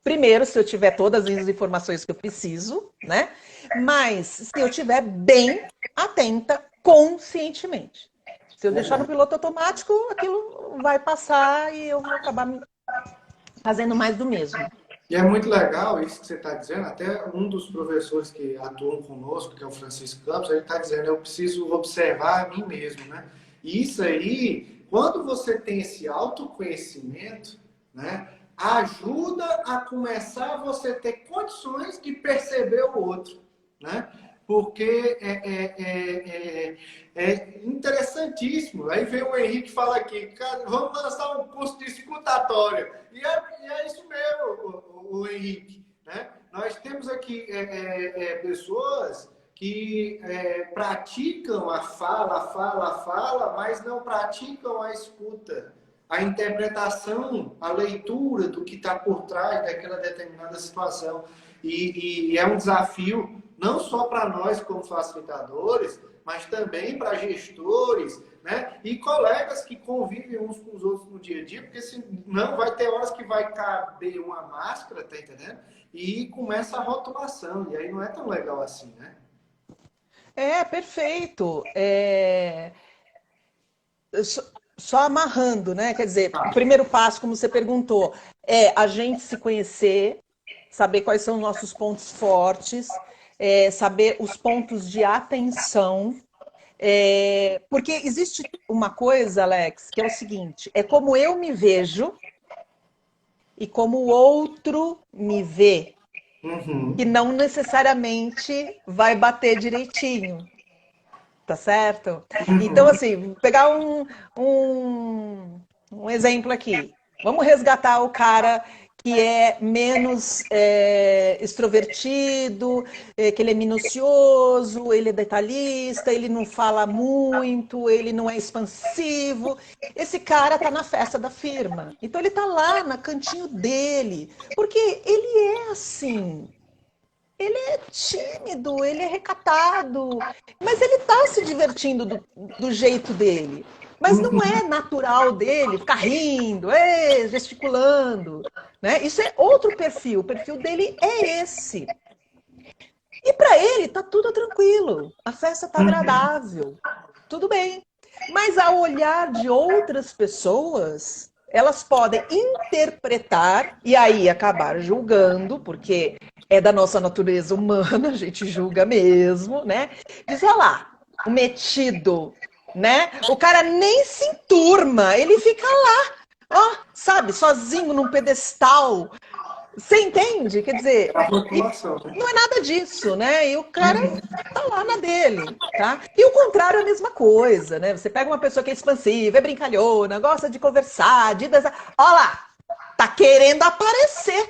primeiro, se eu tiver todas as informações que eu preciso, né? Mas se eu estiver bem atenta conscientemente. Se eu deixar no piloto automático, aquilo vai passar e eu vou acabar fazendo mais do mesmo. E é muito legal isso que você está dizendo. Até um dos professores que atuam conosco, que é o Francisco Campos, ele está dizendo, eu preciso observar a mim mesmo, né? E isso aí, quando você tem esse autoconhecimento, né, ajuda a começar você ter condições de perceber o outro, né? Porque é interessantíssimo. Aí vem o Henrique fala aqui, cara, vamos lançar um curso de escutatório. E é isso mesmo, o Henrique. Né? Nós temos aqui pessoas que praticam a fala, mas não praticam a escuta, a interpretação, a leitura do que está por trás daquela determinada situação. E é um desafio não só para nós como facilitadores, mas também para gestores, né? E colegas que convivem uns com os outros no dia a dia, porque senão vai ter horas que vai caber uma máscara, tá entendendo? E começa a rotulação, e aí não é tão legal assim, né? Perfeito. Só amarrando, né? Quer dizer, o primeiro passo, como você perguntou, é a gente se conhecer, saber quais são os nossos pontos fortes, saber os pontos de atenção, porque existe uma coisa, Alex, que é o seguinte, é como eu me vejo e como o outro me vê, que não necessariamente vai bater direitinho, tá certo? Então, assim, vou pegar um exemplo aqui. Vamos resgatar o cara que é menos extrovertido, que ele é minucioso, ele é detalhista, ele não fala muito, ele não é expansivo. Esse cara está na festa da firma. Então ele está lá no cantinho dele, porque ele é assim. Ele é tímido, ele é recatado, mas ele está se divertindo do jeito dele. Mas não é natural dele ficar rindo, gesticulando. Né? Isso é outro perfil. O perfil dele é esse. E para ele tá tudo tranquilo, a festa tá agradável, tudo bem. Mas ao olhar de outras pessoas, elas podem interpretar e aí acabar julgando, porque é da nossa natureza humana, a gente julga mesmo, né? Diz, olha lá, o metido, né? O cara nem se enturma, ele fica lá, ó, sabe, sozinho num pedestal. Você entende? Quer dizer, É a e flutuação, né? não é nada disso, né? E o cara tá lá na dele, tá? E o contrário é a mesma coisa, né? Você pega uma pessoa que é expansiva, é brincalhona, gosta de conversar, de dançar. Olha lá, tá querendo aparecer,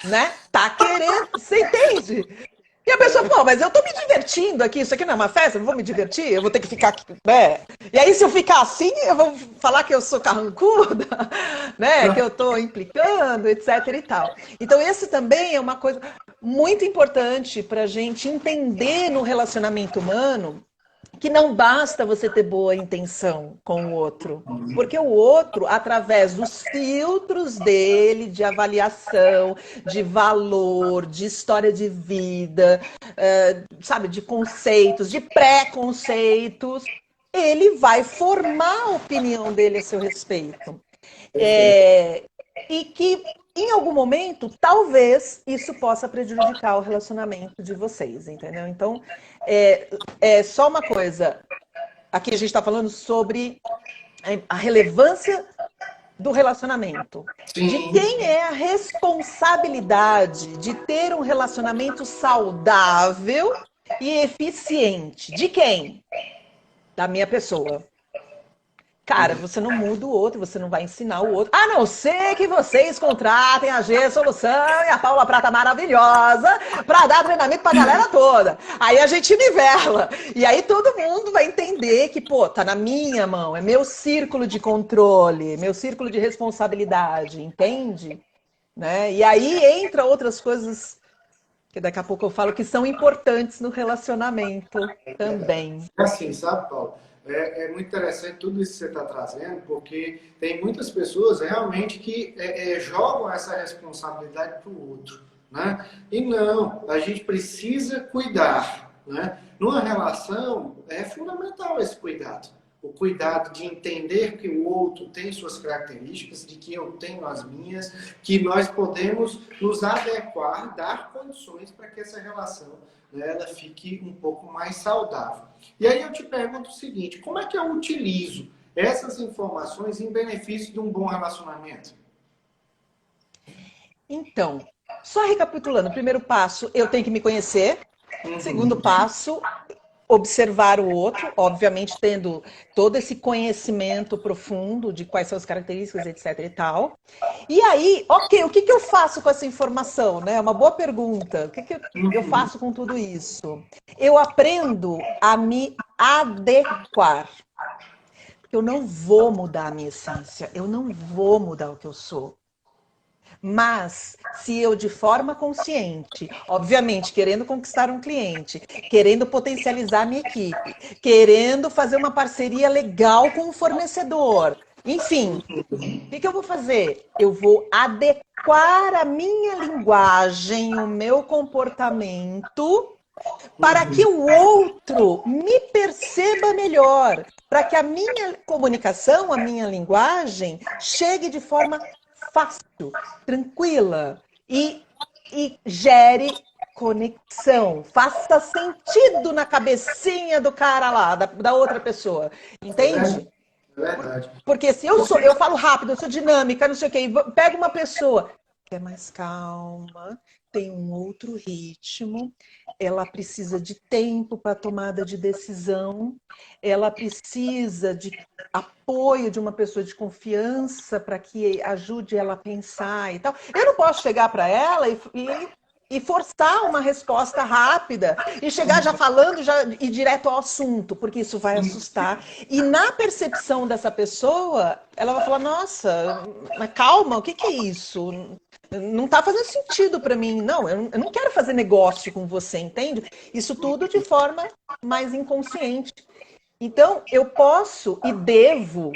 né? Tá querendo, você entende? E a pessoa, pô, mas eu tô me divertindo aqui, isso aqui não é uma festa, eu não vou me divertir, eu vou ter que ficar aqui, né? E aí, se eu ficar assim, eu vou falar que eu sou carrancuda, né? Que eu tô implicando, etc e tal. Então, esse também é uma coisa muito importante pra gente entender no relacionamento humano que não basta você ter boa intenção com o outro, porque o outro, através dos filtros dele, de avaliação, de valor, de história de vida, sabe, de conceitos, de preconceitos, ele vai formar a opinião dele a seu respeito. Perfeito. É, e que em algum momento, talvez isso possa prejudicar o relacionamento de vocês, entendeu? Então, é só uma coisa. Aqui a gente está falando sobre a relevância do relacionamento. De Sim, quem é a responsabilidade de ter um relacionamento saudável e eficiente? De quem? Da minha pessoa. Cara, você não muda o outro, você não vai ensinar o outro. A não ser que vocês contratem a G Solução e a Paula Prata maravilhosa para dar treinamento para a galera toda. Aí a gente nivela. E aí todo mundo vai entender que, pô, tá na minha mão, é meu círculo de controle, meu círculo de responsabilidade, entende? Né? E aí entra outras coisas que daqui a pouco eu falo que são importantes no relacionamento também. é assim, sabe, Paulo? É muito interessante tudo isso que você está trazendo, porque tem muitas pessoas realmente que jogam essa responsabilidade para o outro, né? E não, a gente precisa cuidar, né? Numa relação é fundamental esse cuidado. O cuidado de entender que o outro tem suas características, de que eu tenho as minhas, que nós podemos nos adequar, dar condições para que essa relação, né, ela fique um pouco mais saudável. E aí eu te pergunto o seguinte, como é que eu utilizo essas informações em benefício de um bom relacionamento? Então, só recapitulando, primeiro passo, eu tenho que me conhecer. Segundo Uhum. passo, observar o outro, obviamente tendo todo esse conhecimento profundo de quais são as características, etc e tal. E aí, ok, o que que eu faço com essa informação, né? É uma boa pergunta. O que que eu faço com tudo isso? Eu aprendo a me adequar. Porque eu não vou mudar a minha essência, eu não vou mudar o que eu sou. Mas, se eu de forma consciente, obviamente, querendo conquistar um cliente, querendo potencializar a minha equipe, querendo fazer uma parceria legal com o fornecedor, enfim, o que eu vou fazer? Eu vou adequar a minha linguagem, o meu comportamento, para que o outro me perceba melhor, para que a minha comunicação, a minha linguagem, chegue de forma fácil, tranquila e gere conexão, faça sentido na cabecinha do cara lá, da outra pessoa, É entende? verdade. Porque se eu falo rápido, eu sou dinâmica, não sei o quê, pega uma pessoa que é mais calma, tem um outro ritmo, ela precisa de tempo para tomada de decisão, ela precisa de apoio de uma pessoa de confiança para que ajude ela a pensar e tal. Eu não posso chegar para ela e forçar uma resposta rápida e chegar já falando já e direto ao assunto, porque isso vai assustar. E na percepção dessa pessoa, ela vai falar: nossa, mas calma, o que que é isso? Não está fazendo sentido para mim. Não, eu não quero fazer negócio com você, entende? Isso tudo de forma mais inconsciente. Então, eu posso e devo,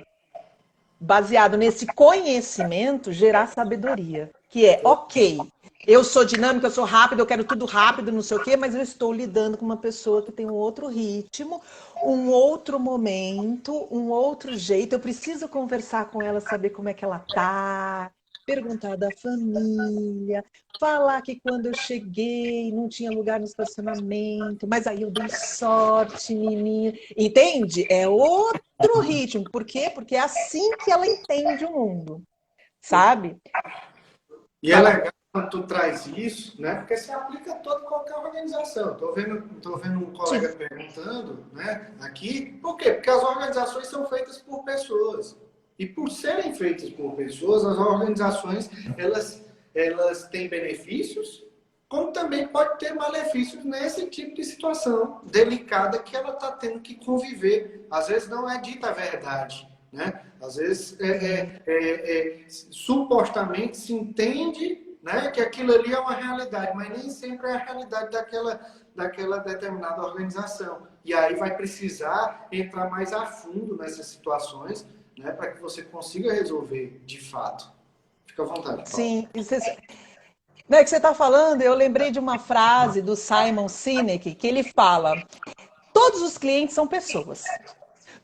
baseado nesse conhecimento, gerar sabedoria. que é, ok, eu sou dinâmica, eu sou rápida, eu quero tudo rápido, não sei o quê, mas eu estou lidando com uma pessoa que tem um outro ritmo, um outro momento, um outro jeito. Eu preciso conversar com ela, saber como é que ela tá, perguntar da família, falar que quando eu cheguei não tinha lugar no estacionamento, mas aí eu dei sorte, menina. Entende? É outro ritmo. Por quê? Porque é assim que ela entende o mundo, sabe? E é legal quando tu traz isso, né? Porque se aplica a toda qualquer organização. Tô vendo um colega perguntando, né? Aqui, por quê? Porque as organizações são feitas por pessoas. E por serem feitas por pessoas, as organizações, elas têm benefícios, como também pode ter malefícios nesse tipo de situação delicada que ela está tendo que conviver. Às vezes não é dita a verdade, né? Às vezes, supostamente se entende, né, que aquilo ali é uma realidade, mas nem sempre é a realidade daquela determinada organização. E aí vai precisar entrar mais a fundo nessas situações, né, para que você consiga resolver de fato. Fica à vontade, Paulo. Sim, não é que você está falando, eu lembrei de uma frase do Simon Sinek, que ele fala: todos os clientes são pessoas.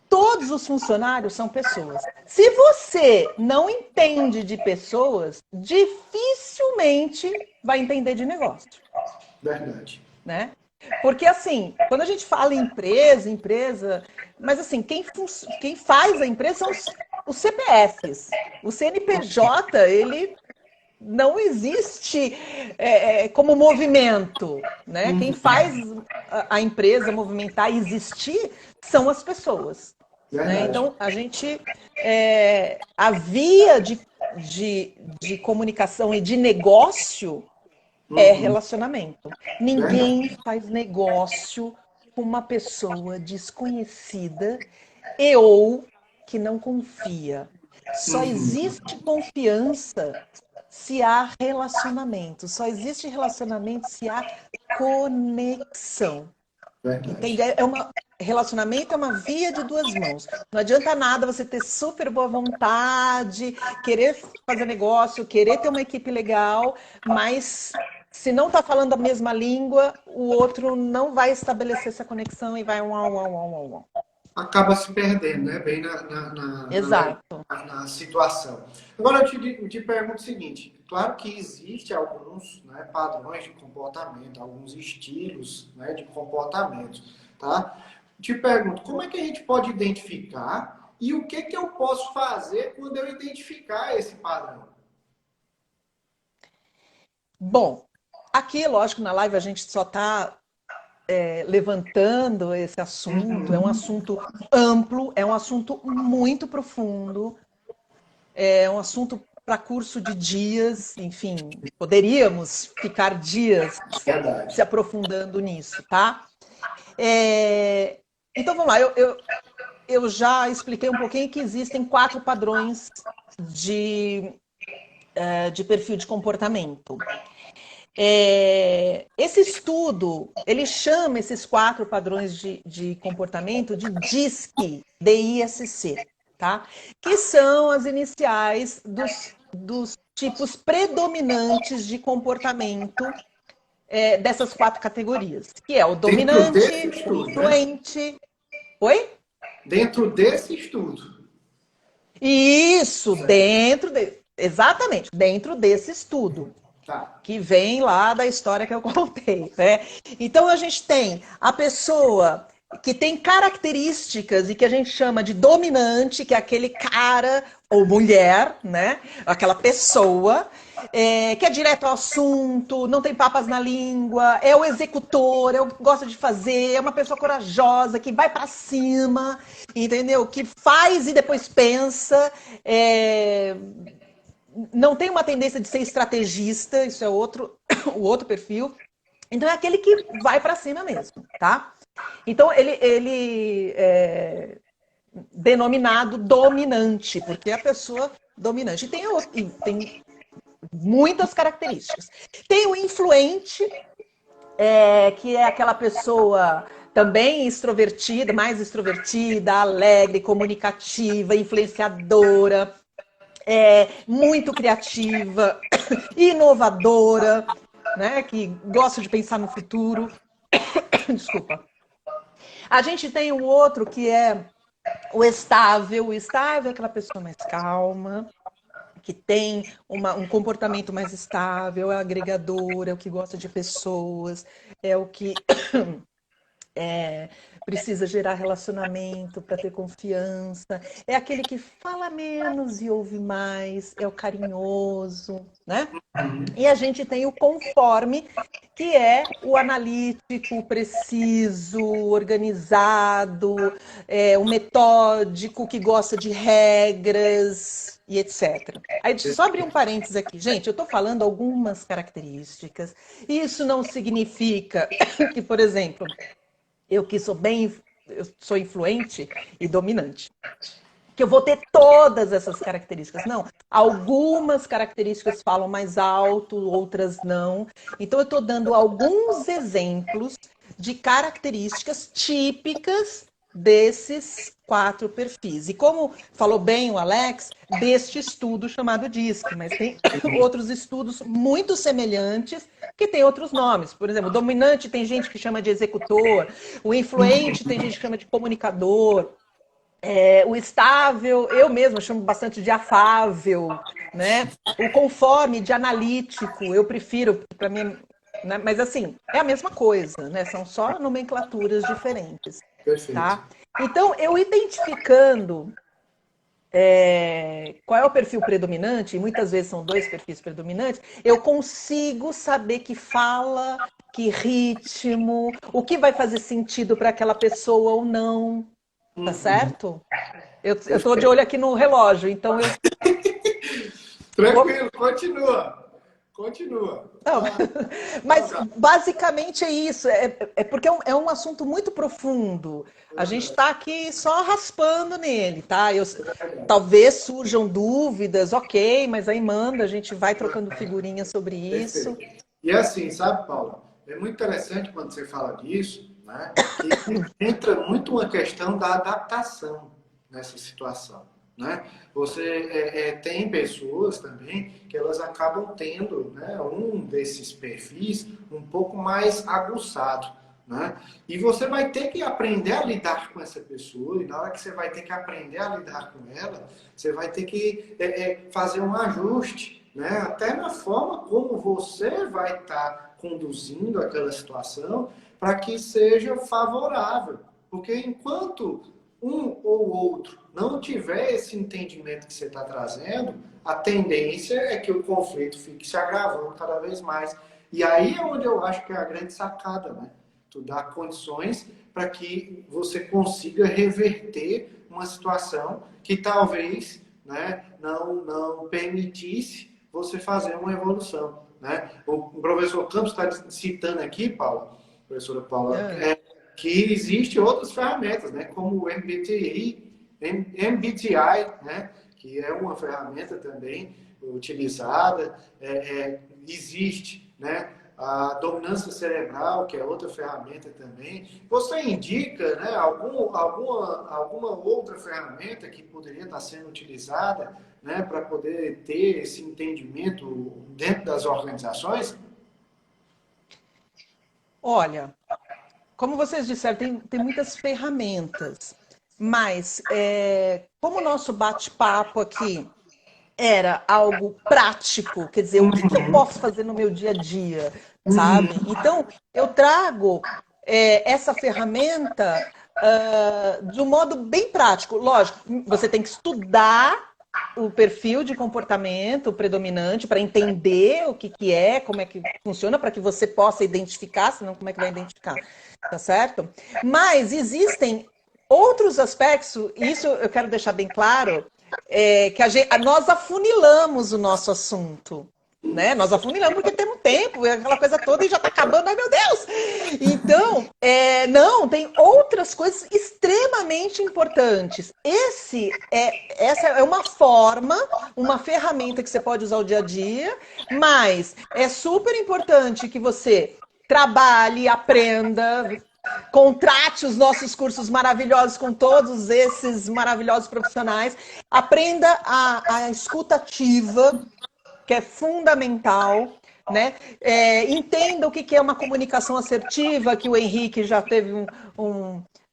Todos os funcionários são pessoas. Se você não entende de pessoas, dificilmente vai entender de negócio. Verdade. Né? Porque, assim, quando a gente fala em empresa, mas assim, quem faz a empresa são os CPFs. O CNPJ, ele não existe como movimento, né? Quem faz a empresa movimentar e existir são as pessoas. Né? Então, a gente, a via de comunicação e de negócio é relacionamento. Ninguém faz negócio com uma pessoa desconhecida e ou que não confia. Só existe confiança se há relacionamento. Só existe relacionamento se há conexão. Entende? Relacionamento é uma via de duas mãos. Não adianta nada você ter super boa vontade, querer fazer negócio, querer ter uma equipe legal, mas se não está falando a mesma língua, o outro não vai estabelecer essa conexão e vai acaba se perdendo, né? Bem Exato. na situação. Agora eu te pergunto o seguinte: claro que existe alguns, né, padrões de comportamento, alguns estilos, né, de comportamento, tá? Te pergunto, como é que a gente pode identificar e o que eu posso fazer quando eu identificar esse padrão? Bom, aqui, lógico, na live a gente só está levantando esse assunto. É um assunto amplo, é um assunto muito profundo, é um assunto para curso de dias, enfim, poderíamos ficar dias se aprofundando nisso, tá? Então vamos lá, eu já expliquei um pouquinho que existem 4 padrões de perfil de comportamento. Esse estudo, ele chama esses 4 padrões de comportamento de DISC, DISC, tá? Que são as iniciais dos tipos predominantes de comportamento dessas 4 categorias, que é o dominante, o influente... Né? Oi? Dentro desse estudo. Isso, exatamente, dentro desse estudo. Tá. Que vem lá da história que eu contei, né? Então a gente tem a pessoa que tem características e que a gente chama de dominante, que é aquele cara ou mulher, né? Aquela pessoa que é direto ao assunto, não tem papas na língua, é o executor, gosta de fazer, é uma pessoa corajosa, que vai para cima, entendeu? Que faz e depois pensa, não tem uma tendência de ser estrategista, isso é o outro perfil. Então é aquele que vai para cima mesmo, tá? Então ele é denominado dominante, porque é a pessoa dominante. E tem muitas características. Tem o influente, que é aquela pessoa também extrovertida, mais extrovertida, alegre, comunicativa, influenciadora, muito criativa, inovadora, né? Que gosta de pensar no futuro. Desculpa. A gente tem um outro que é o estável. O estável é aquela pessoa mais calma, que tem um comportamento mais estável, é agregador, é o que gosta de pessoas, é o que precisa gerar relacionamento para ter confiança, é aquele que fala menos e ouve mais, é o carinhoso, né? E a gente tem o conforme, que é o analítico, o preciso, organizado, o metódico, que gosta de regras e etc. Aí deixa eu só abrir um parênteses aqui. Gente, eu estou falando algumas características. Isso não significa que, por exemplo, eu sou influente e dominante, que eu vou ter todas essas características. Não, algumas características falam mais alto, outras não. Então, eu estou dando alguns exemplos de características típicas desses 4 perfis. E como falou bem o Alex, deste estudo chamado DISC, mas tem outros estudos muito semelhantes que tem outros nomes. Por exemplo, o dominante tem gente que chama de executor, o influente tem gente que chama de comunicador, o estável, eu mesma chamo bastante de afável, né? O conforme de analítico, eu prefiro, para mim, né? Mas assim, é a mesma coisa, né? São só nomenclaturas diferentes. Perfeito. Tá? Então, eu identificando qual é o perfil predominante, e muitas vezes são 2 perfis predominantes, eu consigo saber que fala, que ritmo, o que vai fazer sentido para aquela pessoa ou não. Tá certo? Eu estou de olho aqui no relógio, então eu... Tranquilo, continua. Não, mas basicamente é isso, porque é um assunto muito profundo. A gente está aqui só raspando nele, tá? Talvez surjam dúvidas, ok, mas aí manda, a gente vai trocando figurinhas sobre isso. Perfeito. E assim, sabe, Paula, é muito interessante quando você fala disso, né? Que entra muito uma questão da adaptação nessa situação, né? Você tem pessoas também que elas acabam tendo, né, um desses perfis um pouco mais aguçado, né? E você vai ter que aprender a lidar com essa pessoa, e na hora que você vai ter que aprender a lidar com ela, você vai ter que fazer um ajuste, né? Até na forma como você vai estar conduzindo aquela situação para que seja favorável. Porque enquanto um ou outro não tiver esse entendimento que você está trazendo, a tendência é que o conflito fique se agravando cada vez mais. E aí é onde eu acho que é a grande sacada, né? Tu dá condições para que você consiga reverter uma situação que talvez, né, não permitisse você fazer uma evolução, né? O professor Campos está citando aqui, Paula, professora Paula, que existem outras ferramentas, né, como o MBTI, né, que é uma ferramenta também utilizada, existe, né, a dominância cerebral, que é outra ferramenta também. Você indica, né, alguma outra ferramenta que poderia estar sendo utilizada, né, para poder ter esse entendimento dentro das organizações? Olha, como vocês disseram, tem muitas ferramentas, mas como o nosso bate-papo aqui era algo prático, quer dizer, o que eu posso fazer no meu dia a dia, sabe? Então, eu trago essa ferramenta de um modo bem prático. Lógico, você tem que estudar o perfil de comportamento predominante para entender o que é, como é que funciona, para que você possa identificar, senão como é que vai identificar, tá certo? Mas existem outros aspectos, isso eu quero deixar bem claro, que nós afunilamos o nosso assunto, né? Nós afunilamos porque temos tempo, aquela coisa toda e já está acabando, ai meu Deus! Então, não, tem outras coisas extremamente importantes. Essa é uma forma, uma ferramenta que você pode usar o dia a dia, mas é super importante que você trabalhe, aprenda, contrate os nossos cursos maravilhosos com todos esses maravilhosos profissionais, aprenda a escuta ativa, que é fundamental, né? Entenda o que é uma comunicação assertiva, que o Henrique já teve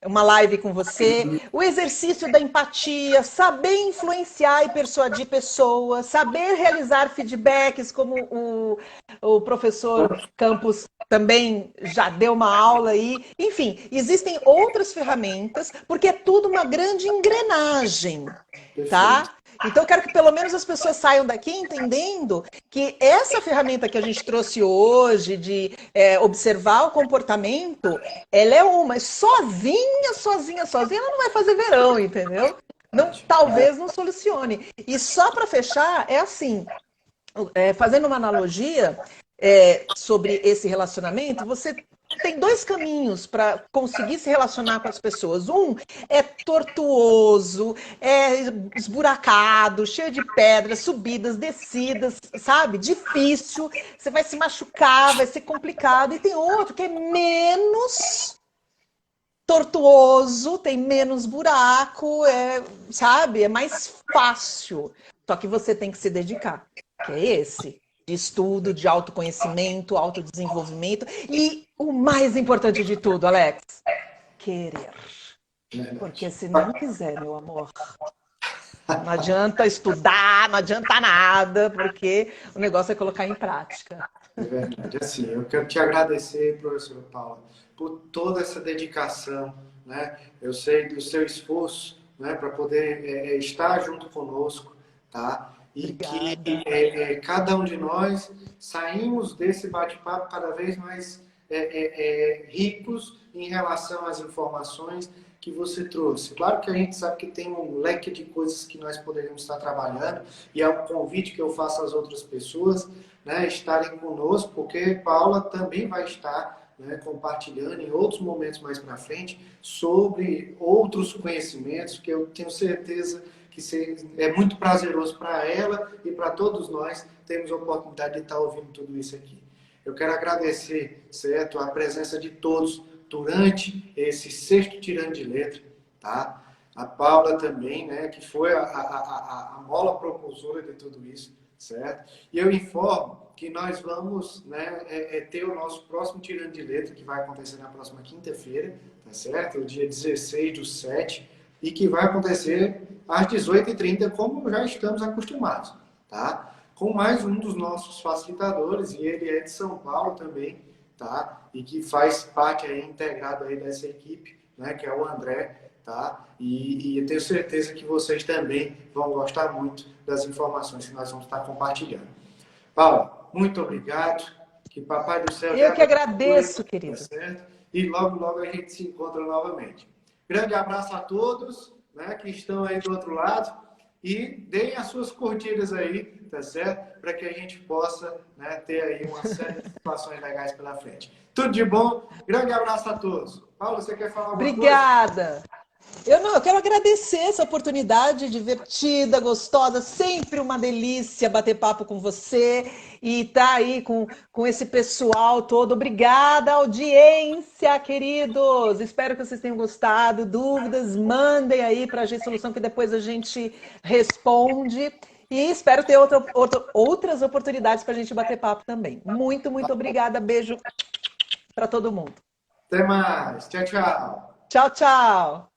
uma live com você, o exercício da empatia, saber influenciar e persuadir pessoas, saber realizar feedbacks, como o professor Campos também já deu uma aula aí. Enfim, existem outras ferramentas, porque é tudo uma grande engrenagem, Perfeito. tá? Então, eu quero que pelo menos as pessoas saiam daqui entendendo que essa ferramenta que a gente trouxe hoje, de observar o comportamento, ela é uma. Sozinha, ela não vai fazer verão, entendeu? Não, talvez não solucione. E só para fechar, é assim, fazendo uma analogia sobre esse relacionamento, você tem dois caminhos para conseguir se relacionar com as pessoas. Um é tortuoso, é esburacado, cheio de pedras, subidas, descidas, sabe? Difícil, você vai se machucar, vai ser complicado. E tem outro que é menos tortuoso, tem menos buraco, sabe? É mais fácil. Só que você tem que se dedicar, que é esse. De estudo, de autoconhecimento, autodesenvolvimento. E o mais importante de tudo, Alex, querer. Porque se não quiser, meu amor, não adianta estudar, não adianta nada, porque o negócio é colocar em prática. É verdade. Assim, eu quero te agradecer, professora Paula, por toda essa dedicação, né? Eu sei do seu esforço, né, para poder estar junto conosco, tá? E Obrigada. que cada um de nós saímos desse bate-papo cada vez mais ricos em relação às informações que você trouxe. Claro que a gente sabe que tem um leque de coisas que nós poderíamos estar trabalhando, e é um convite que eu faço às outras pessoas, né, estarem conosco, porque Paula também vai estar, né, compartilhando em outros momentos mais para frente sobre outros conhecimentos que eu tenho certeza que é muito prazeroso para ela e para todos nós termos a oportunidade de estar ouvindo tudo isso aqui. Eu quero agradecer, certo, a presença de todos durante esse sexto tirando de letra, tá? A Paula também, né, que foi a mola propulsora de tudo isso, certo? E eu informo que nós vamos, né, ter o nosso próximo tirando de letra, que vai acontecer na próxima quinta-feira, tá certo? O dia 16/7, e que vai acontecer às 18h30, como já estamos acostumados, tá? Com mais um dos nossos facilitadores, e ele é de São Paulo também, tá? E que faz parte aí, integrado aí dessa equipe, né, que é o André, tá? E eu tenho certeza que vocês também vão gostar muito das informações que nós vamos estar compartilhando. Paulo, muito obrigado. Que Papai do Céu já Eu que agradeço, tá querido. certo? E logo, logo a gente se encontra novamente. Grande abraço a todos, né, que estão aí do outro lado, e deem as suas curtidas aí, tá certo? Para que a gente possa, né, ter aí uma série de situações legais pela frente. Tudo de bom, grande abraço a todos. Paulo, você quer falar alguma coisa? Obrigada. Eu quero agradecer essa oportunidade divertida, gostosa, sempre uma delícia bater papo com você e estar aí com esse pessoal todo. Obrigada, audiência, queridos. Espero que vocês tenham gostado. Dúvidas, mandem aí para a G Solução, que depois a gente responde. E espero ter outras oportunidades para a gente bater papo também. Muito, muito obrigada. Beijo para todo mundo. Até mais. Tchau, tchau. Tchau, tchau.